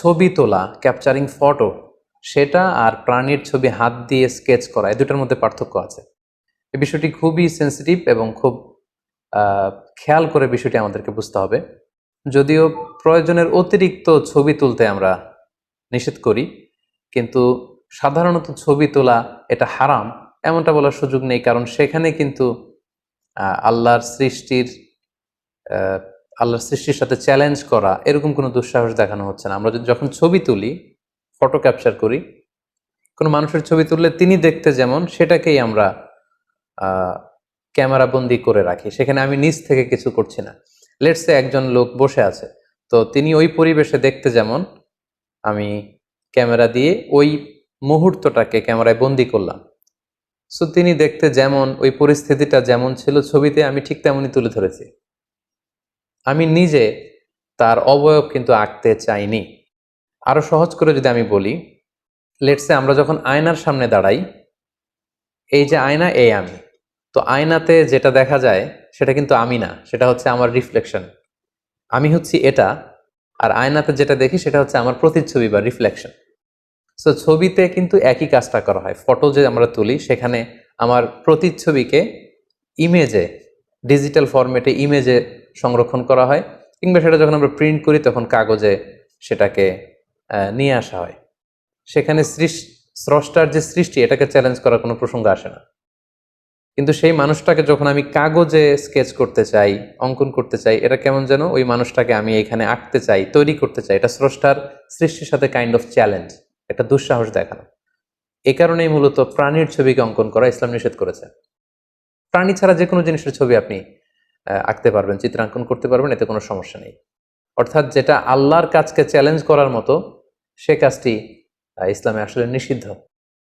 ছবি তোলা, capturing photo, সেটা আর প্রাণীর ছবি হাত দিয়ে স্কেচ করা, এই দুটার মধ্যে পার্থক্য আছে। এই বিষয়টি খুবই সেন্সিটিভ এবং খুব খেয়াল করে বিষয়টি আমাদেরকে বুঝতে হবে। যদিও প্রয়োজনের অতিরিক্ত ছবি তুলতে আমরা নিষেধ করি, কিন্তু সাধারণত ছবি তোলা এটা হারাম এমনটা বলার সুযোগ নেই, কারণ সেখানে কিন্তু আল্লাহর সৃষ্টির আল্লাহর সৃষ্টির সাথে চ্যালেঞ্জ করা এরকম কোনো দুঃসাহস দেখানো হচ্ছে না। আমরা যখন ছবি তুলি, ফটো ক্যাপচার করি, কোনো মানুষের ছবি তুললে তিনি দেখতে যেমন, সেটাকেই আমরা ক্যামেরা বন্দি করে রাখি। সেখানে আমি নিজ থেকে কিছু করছি না। লেটসে একজন লোক বসে আছে, তো তিনি ওই পরিবেশে দেখতে যেমন, আমি ক্যামেরা দিয়ে ওই মুহূর্তটাকে ক্যামেরায় বন্দি করলাম। সো তিনি দেখতে যেমন, ওই পরিস্থিতিটা যেমন ছিল ছবিতে, আমি ঠিক তেমনই তুলে ধরেছি। আমি নিজে তার অবয়ব কিন্তু আঁকতে চাইনি। আরো সহজ করে যদি আমি বলি, লেটসে আমরা যখন আয়নার সামনে দাঁড়াই, এই যে আয়না, এই আমি, তো আয়নাতে যেটা দেখা যায় সেটা কিন্তু আমি না, সেটা হচ্ছে আমার রিফ্লেকশন। আমি হচ্ছি এটা, আর আয়নাতে যেটা দেখি সেটা হচ্ছে আমার প্রতিচ্ছবি বা রিফ্লেকশন। সো ছবিতে কিন্তু একই কাজটা করা হয়। ফটো যে আমরা তুলি, সেখানে আমার প্রতিচ্ছবিকে ইমেজে, ডিজিটাল ফরম্যাটে ইমেজে সংরক্ষণ করা হয়, কিংবা সেটা যখন আমরা প্রিন্ট করি তখন কাগজে সেটাকে নিয়ে আসা হয়। সেখানে স্রষ্টার যে সৃষ্টি, এটাকে চ্যালেঞ্জ করার কোনো প্রসঙ্গ আসে না। কিন্তু সেই মানুষটাকে যখন আমি কাগজে স্কেচ করতে চাই, অঙ্কন করতে চাই, এটা কেমন যেন ওই মানুষটাকে আমি এখানে আঁকতে চাই, তৈরি করতে চাই, এটা স্রষ্টার সৃষ্টির সাথে কাইন্ড অফ চ্যালেঞ্জ, একটা দুঃসাহস দেখানো। এই কারণেই মূলত প্রাণীর ছবিকে অঙ্কন করা ইসলাম নিষেধ করেছে। প্রাণী ছাড়া যে কোনো জিনিসের ছবি আপনি আঁকতে পারবেন, চিত্রাঙ্কন করতে পারবেন, এতে কোনো সমস্যা নেই। অর্থাৎ যেটা আল্লাহর কাজকে চ্যালেঞ্জ করার মতো, সে কাজটি ইসলামে আসলে নিষিদ্ধ।